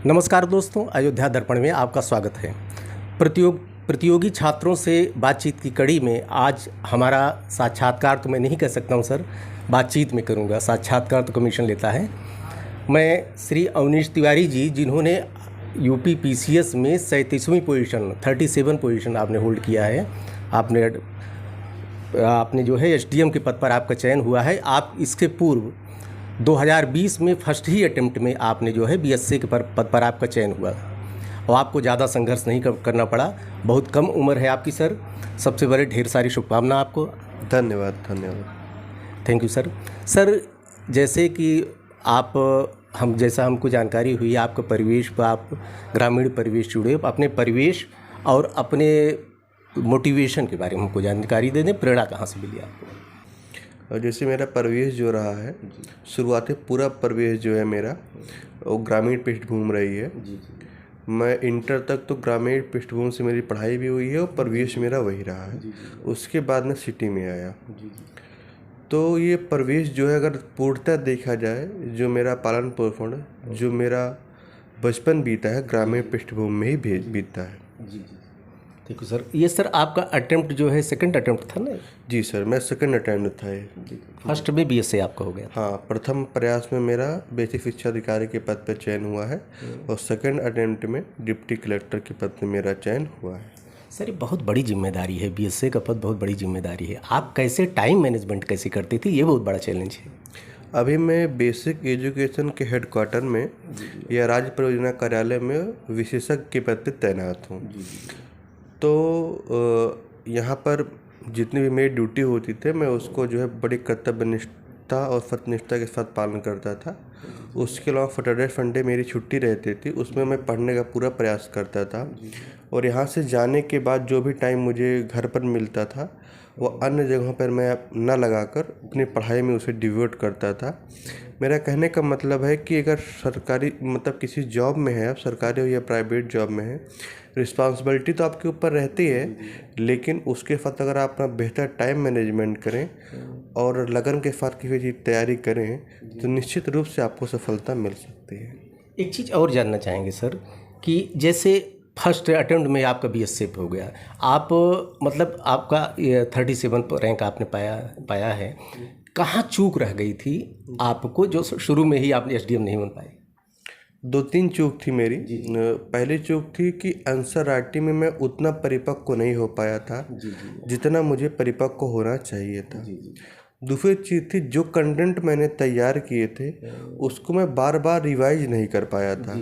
नमस्कार दोस्तों, अयोध्या दर्पण में आपका स्वागत है। प्रतियोगी छात्रों से बातचीत की कड़ी में आज हमारा साक्षात्कार तो मैं नहीं कह सकता हूं सर, बातचीत में करूंगा। साक्षात्कार तो कमीशन लेता है। मैं श्री अवनीश तिवारी जी, जिन्होंने यूपी पीसीएस में 37वीं पोजीशन 37 पोजीशन आपने होल्ड किया है। आपने जो है एसडीएम के पद पर आपका चयन हुआ है। आप इसके पूर्व 2020 में फर्स्ट ही अटेम्प्ट में आपने जो है बीएससी के पद पर आपका चयन हुआ और आपको ज़्यादा संघर्ष नहीं करना पड़ा। बहुत कम उम्र है आपकी सर। सबसे बड़े ढेर सारी शुभकामना आपको। धन्यवाद। Thank you sir. सर, जैसे कि हमको जानकारी हुई आपका परिवेश पर, आप ग्रामीण परिवेश जुड़े, अपने परिवेश और अपने मोटिवेशन के बारे में हमको जानकारी दे दें। प्रेरणा कहाँ से मिली आपको? और जैसे मेरा परिवेश जो रहा है, शुरुआती पूरा परिवेश जो है मेरा वो ग्रामीण पृष्ठभूमि रही है। मैं इंटर तक तो ग्रामीण पृष्ठभूमि से मेरी पढ़ाई भी हुई है और परिवेश मेरा वही रहा है। उसके बाद मैं सिटी में आया। तो ये परिवेश जो है, अगर पूर्णतः देखा जाए, जो मेरा पालन पोषण, जो मेरा बचपन बीता है, ग्रामीण पृष्ठभूमि में ही बीता है। ठीक है सर। ये सर आपका अटेम्प्ट जो है सेकंड अटेम्प्ट था ना? जी सर, मैं सेकंड अटेम्प्ट था ये। फर्स्ट में बीएससी आपका हो गया? हाँ, प्रथम प्रयास में मेरा बेसिक शिक्षा अधिकारी के पद पर चयन हुआ है और सेकंड अटेम्प्ट में डिप्टी कलेक्टर के पद पर मेरा चयन हुआ है। सर, ये बहुत बड़ी जिम्मेदारी है, बीएससी का पद बहुत बड़ी जिम्मेदारी है। आप कैसे टाइम मैनेजमेंट कैसे करते थे? ये बहुत बड़ा चैलेंज है। अभी मैं बेसिक एजुकेशन के हेडक्वार्टर में या राज्य परियोजना कार्यालय में विशेषज्ञ के पद पर तैनात हूँ। तो यहाँ पर जितनी भी मेरी ड्यूटी होती थी, मैं उसको जो है बड़ी कर्तव्यनिष्ठता और सत्यनिष्ठा के साथ पालन करता था। उसके अलावा सैटरडे संडे मेरी छुट्टी रहती थी, उसमें मैं पढ़ने का पूरा प्रयास करता था। और यहाँ से जाने के बाद जो भी टाइम मुझे घर पर मिलता था, वो अन्य जगहों पर मैं ना लगाकर अपनी पढ़ाई में उसे डिवोट करता था। मेरा कहने का मतलब है कि अगर सरकारी किसी जॉब में है, आप सरकारी हो या प्राइवेट जॉब में है, रिस्पॉन्सिबिलिटी तो आपके ऊपर रहती है, लेकिन उसके साथ अगर आप अपना बेहतर टाइम मैनेजमेंट करें और लगन के साथ किसी चीज़ तैयारी करें, तो निश्चित रूप से आपको सफलता मिल सकती है। एक चीज़ और जानना चाहेंगे सर, कि जैसे फर्स्ट अटेम्प्ट में आपका बीएससी हो गया, आप आपका 37 रैंक आपने पाया है। कहाँ चूक रह गई थी आपको, जो शुरू में ही आपने एसडीएम नहीं बन पाए? 2-3 चूक थी मेरी। पहली चूक थी कि आंसर राइटिंग में मैं उतना परिपक्व नहीं हो पाया था जितना मुझे परिपक्व होना चाहिए था। दूसरी चीज़ थी, जो कंटेंट मैंने तैयार किए थे उसको मैं बार बार रिवाइज नहीं कर पाया था,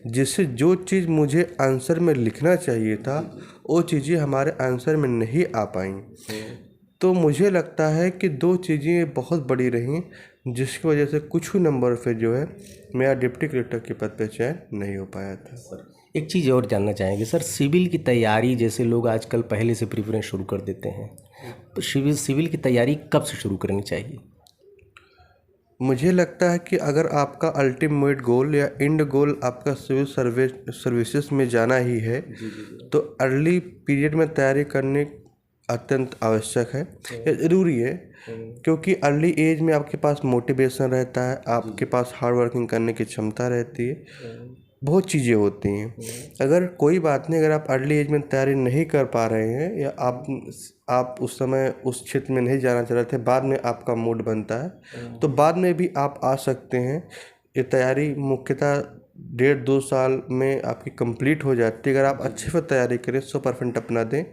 जिससे जो चीज़ मुझे आंसर में लिखना चाहिए था वो चीज़ें हमारे आंसर में नहीं आ पाई। तो मुझे लगता है कि 2 चीज़ें बहुत बड़ी रहीं, जिसकी वजह से कुछ ही नंबर से जो है मेरा डिप्टी कलेक्टर के पद पर चयन नहीं हो पाया था। एक चीज़ और जानना चाहेंगे सर, सिविल की तैयारी, जैसे लोग आजकल पहले से प्रिपरेशन शुरू कर देते हैं, तो सिविल की तैयारी कब से शुरू करनी चाहिए? मुझे लगता है कि अगर आपका अल्टीमेट गोल या एंड गोल आपका सिविल सर्विसेज में जाना ही है, तो अर्ली पीरियड में तैयारी करने अत्यंत आवश्यक है, ज़रूरी है। क्योंकि अर्ली एज में आपके पास मोटिवेशन रहता है, आपके पास हार्ड वर्किंग करने की क्षमता रहती है, बहुत चीज़ें होती हैं। अगर कोई बात नहीं, अगर आप अर्ली एज में तैयारी नहीं कर पा रहे हैं या आप उस समय उस क्षेत्र में नहीं जाना चाह रहे थे, बाद में आपका मूड बनता है, तो बाद में भी आप आ सकते हैं। ये तैयारी मुख्यतः 1.5-2 साल में आपकी कंप्लीट हो जाती है। अगर आप अच्छे से तैयारी करें, 100% अपना दें,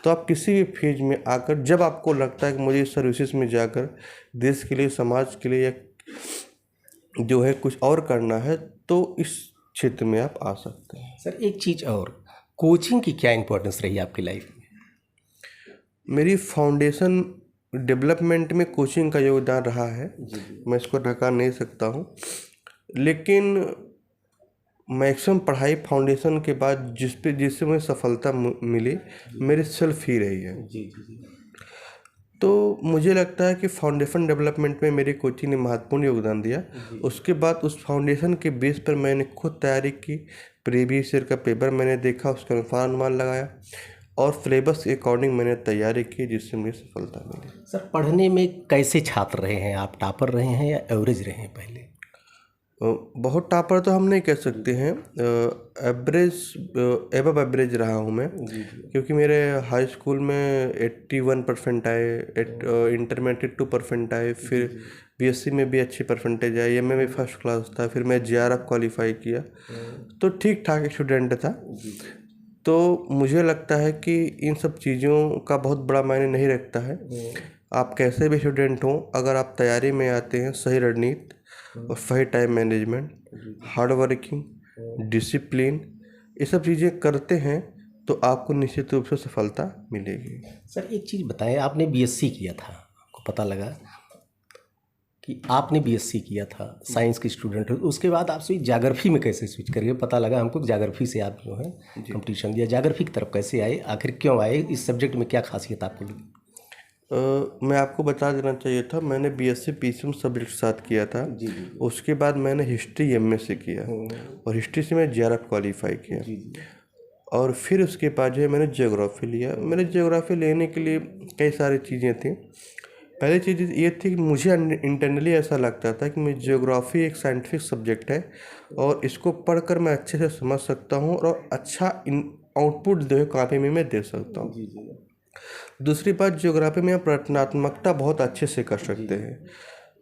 तो आप किसी भी फेज में आकर, जब आपको लगता है कि मुझे इस सर्विसेज में जाकर देश के लिए, समाज के लिए या जो है कुछ और करना है, तो इस क्षेत्र में आप आ सकते हैं। सर, एक चीज़ और, कोचिंग की क्या इम्पोर्टेंस रही आपकी लाइफ में? मेरी फाउंडेशन डेवलपमेंट में कोचिंग का योगदान रहा है, मैं इसको नकार नहीं सकता हूँ। लेकिन मैक्सिमम पढ़ाई फाउंडेशन के बाद जिससे मुझे सफलता मिली, मेरी सेल्फ ही रही है। तो मुझे लगता है कि फाउंडेशन डेवलपमेंट में मेरी कोचिंग ने महत्वपूर्ण योगदान दिया। उसके बाद उस फाउंडेशन के बेस पर मैंने खुद तैयारी की, प्रीवियस ईयर का पेपर मैंने देखा, उसका अनुमान लगाया और सिलेबस के अकॉर्डिंग मैंने तैयारी की, जिससे मुझे सफलता मिली। सर, पढ़ने में कैसे छात्र रहे हैं आप? टॉपर रहे हैं या एवरेज रहे हैं पहले? बहुत टॉपर तो हम नहीं कह सकते हैं, एवरेज एबव एवरेज रहा हूँ मैं, क्योंकि मेरे हाई स्कूल में 81% आए, इंटर में 82% आए, फिर बीएससी में भी अच्छी परसेंटेज आई, एमए में फर्स्ट क्लास था, फिर मैं जेआरएफ क्वालिफाई किया, तो ठीक ठाक स्टूडेंट था। तो मुझे लगता है कि इन सब चीज़ों का बहुत बड़ा मायने नहीं रखता है। आप कैसे भी स्टूडेंट हों, अगर आप तैयारी में आते हैं, सही रणनीति और सही time management, hard working, discipline, ये सब चीज़ें करते हैं तो आपको निश्चित रूप से सफलता मिलेगी। सर एक चीज़ बताएं, आपने बीएससी किया था, आपको पता लगा कि आपने बीएससी किया था, साइंस के स्टूडेंट हो, उसके बाद आप स्विच ज्योग्राफी में कैसे स्विच करिए? पता लगा हमको ज्योग्राफी से आप जो है कंपटीशन दिया, ज्योग्राफी की तरफ कैसे आए, आखिर क्यों आए, इस सब्जेक्ट में क्या खासियत आपको लगी? मैं आपको बता देना चाहिए था, मैंने बीएससी पीसीएम सब्जेक्ट के साथ किया था। उसके बाद मैंने हिस्ट्री एमएससी किया और हिस्ट्री से मैं जेआरएफ क्वालिफाई किया, और फिर उसके बाद जो है मैंने ज्योग्राफी लिया। मैंने ज्योग्राफी लेने के लिए कई सारी चीज़ें थी। पहली चीज़ ये थी कि मुझे इंटरनली ऐसा लगता था कि मैं ज्योग्राफी एक साइंटिफिक सब्जेक्ट है और इसको पढ़कर मैं अच्छे से समझ सकता हूँ और अच्छा आउटपुट जो है कॉपी में मैं दे सकता हूँ। दूसरी बात, ज्योग्राफी में आप रचनात्मकता बहुत अच्छे से कर सकते हैं,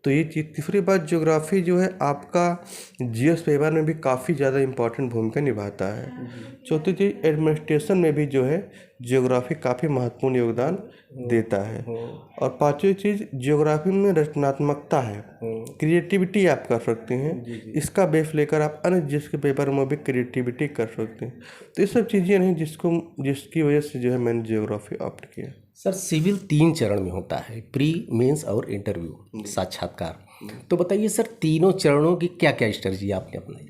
तो ये चीज़। तीसरी बात, ज्योग्राफी जो है आपका जीएस पेपर में भी काफ़ी ज़्यादा इम्पोर्टेंट भूमिका निभाता है। चौथी चीज़, एडमिनिस्ट्रेशन में भी जो है ज्योग्राफी काफ़ी महत्वपूर्ण योगदान देता है। और पांचवी चीज़, ज्योग्राफी में रचनात्मकता है, क्रिएटिविटी आप कर सकते हैं, इसका बेस लेकर आप अन्य जीएस के पेपर में भी क्रिएटिविटी कर सकते हैं। तो ये सब चीज़ें नहीं जिसकी वजह से जो है मैंने ज्योग्राफी ऑप्ट किया। सर सिविल 3 चरण में होता है, प्री, मेंस और इंटरव्यू, साक्षात्कार। तो बताइए सर, तीनों चरणों की क्या क्या स्ट्रेटजी आपने अपनाई?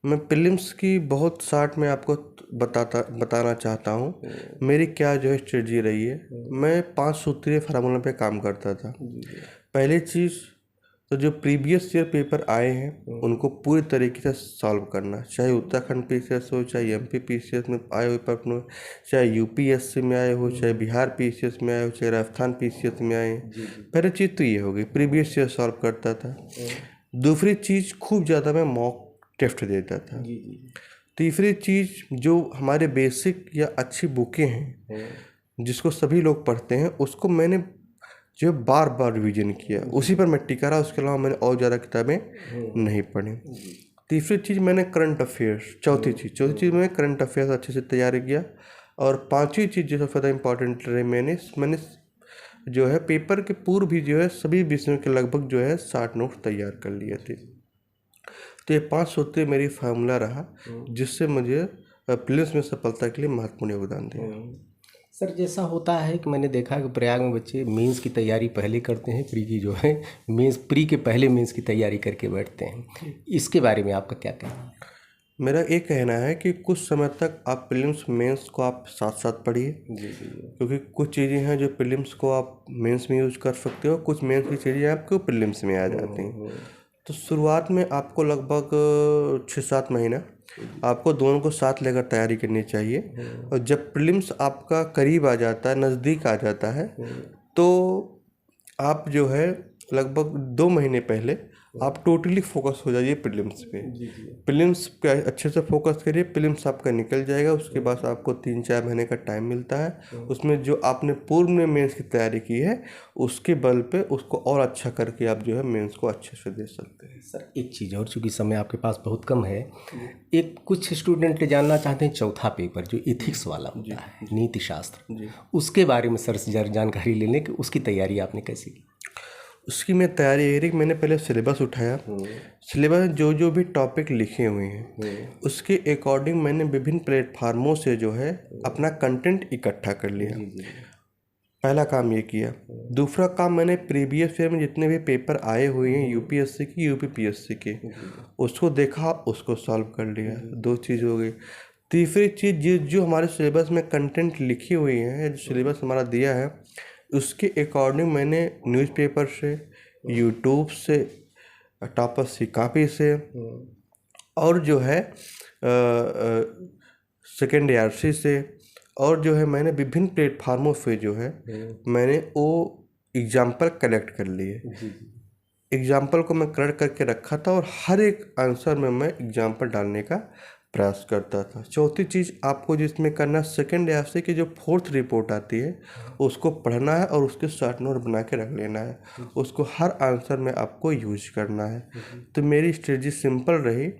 मैं प्रीलिम्स की बहुत शार्ट में आपको बताना चाहता हूँ मेरी क्या जो है स्ट्रेटजी रही है। मैं 5 सूत्रीय फार्मूला पे काम करता था। पहली चीज़ तो जो प्रीवियस ईयर पेपर आए हैं उनको पूरी तरीके से सॉल्व करना, चाहे उत्तराखंड पीसीएस हो, चाहे एमपी पीसीएस में आए हुए पेपर हो, चाहे यूपीएससी में आए हो, चाहे बिहार पीसीएस में आए हो, चाहे राजस्थान पीसीएस में आए। पहली चीज़ तो ये हो गई, प्रीवियस ईयर सॉल्व करता था। दूसरी चीज़, खूब ज़्यादा मैं मॉक टेस्ट देता था। तीसरी चीज़, जो हमारे बेसिक या अच्छी बुकें हैं जिसको सभी लोग पढ़ते हैं, उसको मैंने जो बार बार रिवीजन किया, उसी पर मैं टिका रहा। उसके अलावा मैंने और ज़्यादा किताबें नहीं पढ़ी। तीसरी चीज़, मैंने करंट अफेयर्स, चौथी चीज़ मैंने करंट अफेयर्स अच्छे से तैयारी किया। और पांचवी चीज़ जो सबसे ज़्यादा इंपॉर्टेंट रही, मैंने जो है पेपर के पूर्व भी जो है सभी विषयों के लगभग जो है 60 नोट्स तैयार कर लिए थे। तो ये 5 सूत्रीय मेरी फार्मूला रहा जिससे मुझे प्रीलिम्स में सफलता के लिए महत्वपूर्ण योगदान दिया। सर जैसा होता है कि मैंने देखा कि प्रयाग में बच्चे मेंस की तैयारी पहले करते हैं, प्री की जो है मेंस, प्री के पहले मेंस की तैयारी करके बैठते हैं, इसके बारे में आपका क्या कहना है? मेरा एक कहना है कि कुछ समय तक आप प्रीलिम्स मेंस को आप साथ साथ पढ़िए, क्योंकि कुछ चीज़ें हैं जो प्रीलिम्स को आप मेंस में यूज कर सकते हो, कुछ मेंस की चीज़ें आपको प्रीलिम्स में आ जाती हैं। तो शुरुआत में आपको लगभग 6-7 महीना आपको दोनों को साथ लेकर तैयारी करनी चाहिए। और जब प्रीलिम्स आपका करीब आ जाता है, नज़दीक आ जाता है, तो आप जो है लगभग 2 महीने पहले आप टोटली फोकस हो जाइए प्रीलिम्स पे। प्रीलिम्स पे अच्छे से फोकस करिए, प्रीलिम्स आपका निकल जाएगा। उसके बाद आपको 3-4 महीने का टाइम मिलता है, उसमें जो आपने पूर्व में मेंस की तैयारी की है उसके बल पे उसको और अच्छा करके आप जो है मेंस को अच्छे से दे सकते हैं। सर एक चीज़ और, चूँकि समय आपके पास बहुत कम है, एक कुछ स्टूडेंट जानना चाहते हैं चौथा पेपर जो एथिक्स वाला होता है, नीति शास्त्र, उसके बारे में सर से जानकारी ले लें कि उसकी तैयारी आपने कैसे की? उसकी मैं तैयारी ये रही कि मैंने पहले सिलेबस उठाया, सिलेबस में जो भी टॉपिक लिखे हुए हैं उसके अकॉर्डिंग मैंने विभिन्न प्लेटफार्मों से जो है अपना कंटेंट इकट्ठा कर लिया। पहला काम ये किया। दूसरा काम, मैंने प्रीवियस ईयर में जितने भी पेपर आए हुए हैं यूपीएससी की, यूपीपीएससी के, उसको देखा, उसको सॉल्व कर लिया। 2 चीज़ हो गई। तीसरी चीज़, जो हमारे सिलेबस में कंटेंट लिखी हुई है, जो सिलेबस हमारा दिया है, उसके अकॉर्डिंग मैंने न्यूज़पेपर से, यूट्यूब से, टॉपर्स की कॉपी से, और जो है सेकेंड ARC से, और जो है मैंने विभिन्न प्लेटफार्मों पे जो है मैंने वो एग्जाम्पल कलेक्ट कर लिए। एग्जाम्पल को मैं करेक्ट करके रखा था और हर एक आंसर में मैं एग्जाम्पल डालने का प्रयास करता था। चौथी चीज़ आपको जिसमें करना, सेकंड ऐप से कि जो फोर्थ रिपोर्ट आती है उसको पढ़ना है और उसके शॉर्ट नोट बना के रख लेना है, उसको हर आंसर में आपको यूज करना है। तो मेरी स्ट्रेटजी सिंपल रही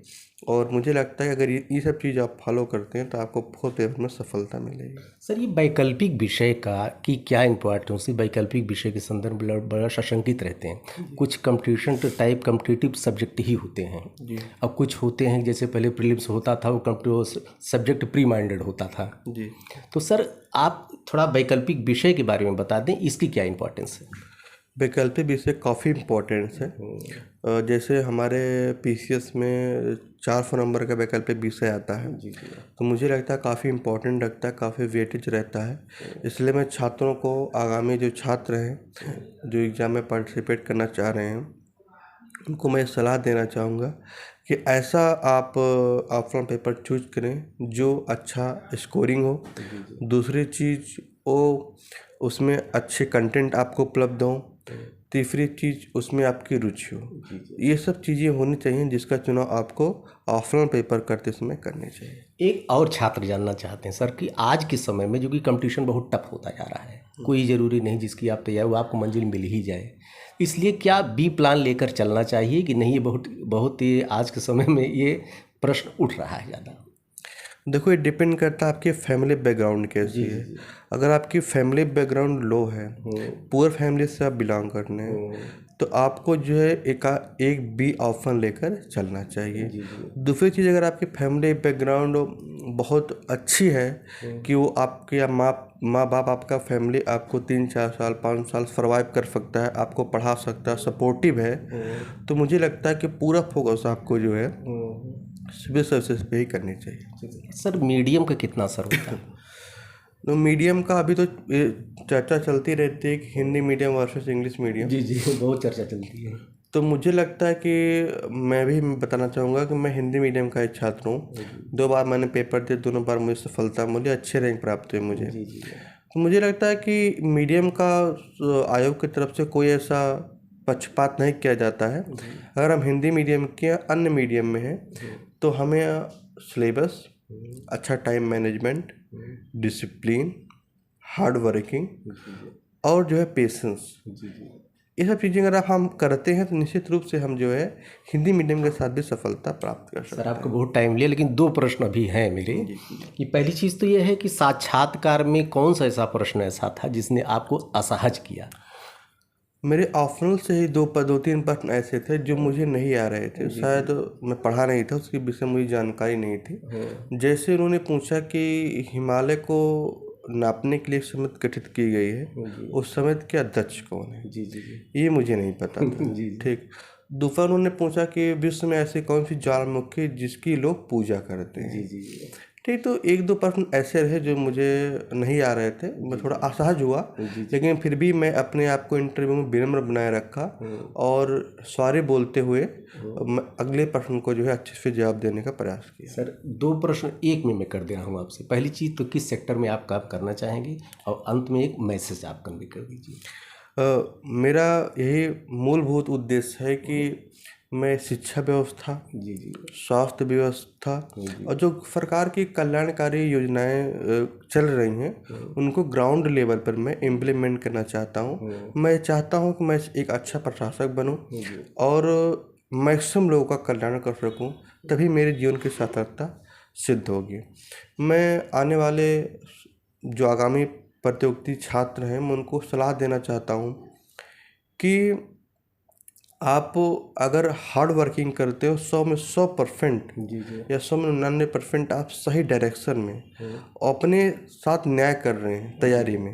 और मुझे लगता है अगर ये सब चीज़ आप फॉलो करते हैं तो आपको फोर्थ पेपर में सफलता मिलेगी। सर ये वैकल्पिक विषय का की क्या इम्पोर्टेंस है? वैकल्पिक विषय के संदर्भ में बड़ा सशंकित रहते हैं। कुछ कंपटीशन टाइप कम्पिटिटिव सब्जेक्ट ही होते हैं जी अब कुछ होते हैं जैसे पहले प्रीलिम्स होता था वो सब्जेक्ट प्री माइंडेड होता था। जी। तो सर आप थोड़ा वैकल्पिक विषय के बारे में बता दें, इसकी क्या इम्पोर्टेंस है? वैकल्पिक विषय काफ़ी इम्पोर्टेंस है। जैसे हमारे पीसीएस में 400 नंबर का वैकल्पिक विषय आता है, तो मुझे लगता है काफ़ी इम्पोर्टेंट लगता है, काफ़ी वेटेज रहता है। इसलिए मैं छात्रों को, आगामी जो छात्र हैं जो एग्ज़ाम में पार्टिसिपेट करना चाह रहे हैं, उनको मैं सलाह देना चाहूँगा कि ऐसा आप ऑफलाइन पेपर चूज करें जो अच्छा स्कोरिंग हो। दूसरी चीज़ वो उसमें अच्छे कंटेंट आपको उपलब्ध हों। तीसरी चीज़ उसमें आपकी रुचि हो। ये सब चीज़ें होनी चाहिए जिसका चुनाव आपको ऑफलाइन पेपर करते समय करनी चाहिए। एक और छात्र जानना चाहते हैं सर कि आज के समय में जो कि कंपटीशन बहुत टफ होता जा रहा है, कोई ज़रूरी नहीं जिसकी आप तैयार वो आपको मंजिल मिल ही जाए, इसलिए क्या बी प्लान लेकर चलना चाहिए कि नहीं? ये बहुत ही आज के समय में ये प्रश्न उठ रहा है ज़्यादा। देखो, ये डिपेंड करता है आपके फैमिली बैकग्राउंड कैसी है। अगर आपकी फैमिली बैकग्राउंड लो है, पुअर फैमिली से आप बिलोंग करने हैं, तो आपको जो है एक बी ऑप्शन लेकर चलना चाहिए। दूसरी चीज़, अगर आपकी फैमिली बैकग्राउंड बहुत अच्छी है कि वो आपके या माँ बाप, आपका फैमिली आपको 3-4 साल 5 साल सर्वाइव कर सकता है, आपको पढ़ा सकता है, सपोर्टिव है, तो मुझे लगता है कि पूरा फोकस आपको जो है सिविल सर्विसेज पे ही करनी चाहिए। सर मीडियम का कितना असर होता है? तो मीडियम का अभी तो ये चर्चा चलती रहती है कि Hindi medium versus English medium. जी बहुत चर्चा चलती है। तो मुझे लगता है कि मैं भी बताना चाहूँगा कि मैं हिंदी मीडियम का एक छात्र हूँ। 2 बार मैंने पेपर दिए, दोनों बार मुझे सफलता मिली, अच्छे रैंक प्राप्त हुए मुझे। तो मुझे लगता है कि मीडियम का आयोग की तरफ से कोई ऐसा पक्षपात नहीं किया जाता है। अगर हम हिंदी मीडियम के या अन्य मीडियम में हैं तो हमें सिलेबस, अच्छा time management, discipline, hard working और जो है पेशेंस, ये सब चीज़ें अगर हम करते हैं तो निश्चित रूप से हम जो है हिंदी मीडियम के साथ भी सफलता प्राप्त कर सकते हैं। सर आपको बहुत टाइम लिया, लेकिन 2 प्रश्न अभी हैं मेरे कि पहली चीज़ तो ये है कि साक्षात्कार में कौन सा ऐसा प्रश्न ऐसा था जिसने आपको असहज किया? मेरे ऑप्शनल से ही 2-3 प्रश्न ऐसे थे जो मुझे नहीं आ रहे थे। शायद मैं पढ़ा नहीं था, उसके विषय मुझे जानकारी नहीं थी। जैसे उन्होंने पूछा कि हिमालय को नापने के लिए समिति गठित की गई है, उस समिति के अध्यक्ष कौन है? ये मुझे नहीं पता था। ठीक। दूसरा उन्होंने पूछा कि विश्व में ऐसी कौन सी ज्वालामुखी जिसकी लोग पूजा करते हैं? ठीक। तो 1-2 प्रश्न ऐसे रहे जो मुझे नहीं आ रहे थे, मैं थोड़ा असहज हुआ, लेकिन फिर भी मैं अपने आप को इंटरव्यू में विनम्र बनाए रखा और सॉरी बोलते हुए अगले प्रश्न को जो है अच्छे से जवाब देने का प्रयास किया। सर 2 प्रश्न एक में मैं कर दे रहा हूँ आपसे। पहली चीज़ तो किस सेक्टर में आप काम करना चाहेंगे, और अंत में एक मैसेज आप कन्वे कर दीजिए। मेरा यही मूलभूत उद्देश्य है कि मैं शिक्षा व्यवस्था, स्वास्थ्य व्यवस्था और जो सरकार की कल्याणकारी योजनाएं चल रही हैं उनको ग्राउंड लेवल पर मैं इम्प्लीमेंट करना चाहता हूं। मैं चाहता हूं कि मैं एक अच्छा प्रशासक बनूं और मैक्सिमम लोगों का कल्याण कर सकूं, तभी मेरे जीवन की सार्थकता सिद्ध होगी। मैं आने वाले जो आगामी प्रतियोगी छात्र हैं मैं उनको सलाह देना चाहता हूं कि आप अगर हार्ड वर्किंग करते हो 100 में 100% या 100 में 99% आप सही डायरेक्शन में अपने साथ न्याय कर रहे हैं तैयारी में,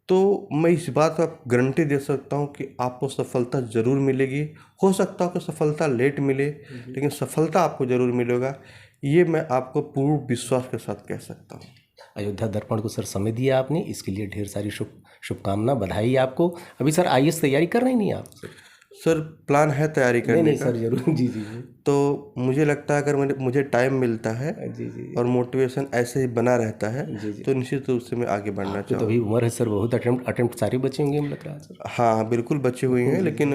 तो मैं इस बात का गारंटी दे सकता हूं कि आपको सफलता ज़रूर मिलेगी। हो सकता है कि सफलता लेट मिले, लेकिन सफलता आपको ज़रूर मिलेगा, ये मैं आपको पूर्ण विश्वास के साथ कह सकता हूँ। अयोध्या दर्पण को सर समय दिया आपने, इसके लिए ढेर सारी शुभकामना, बधाई आपको। अभी सर आईएएस तैयारी कर रहे नहीं आप? सर प्लान है तैयारी करने नहीं का। सर जरूर। जी। तो मुझे लगता है अगर मुझे टाइम मिलता है और मोटिवेशन ऐसे ही बना रहता है तो निश्चित रूप से मैं आगे बढ़ना चाहूँगा। तो अभी उम्र है सर, बहुत अटेम्प्ट सारे बचे होंगे मुझे लग रहा है सर। हाँ बिल्कुल बचे हुए हैं, लेकिन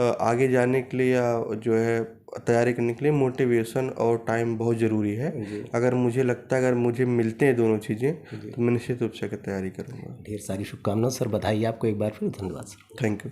आगे जाने के लिए या जो है तैयारी करने के लिए मोटिवेशन और टाइम बहुत ज़रूरी है। अगर मुझे लगता है अगर मुझे मिलते हैं दोनों चीज़ें तो मैं निश्चित रूप से तैयारी करूँगा। ढेर सारी शुभकामनाएं सर, बधाई आपको एक बार फिर, धन्यवाद सर। Thank you.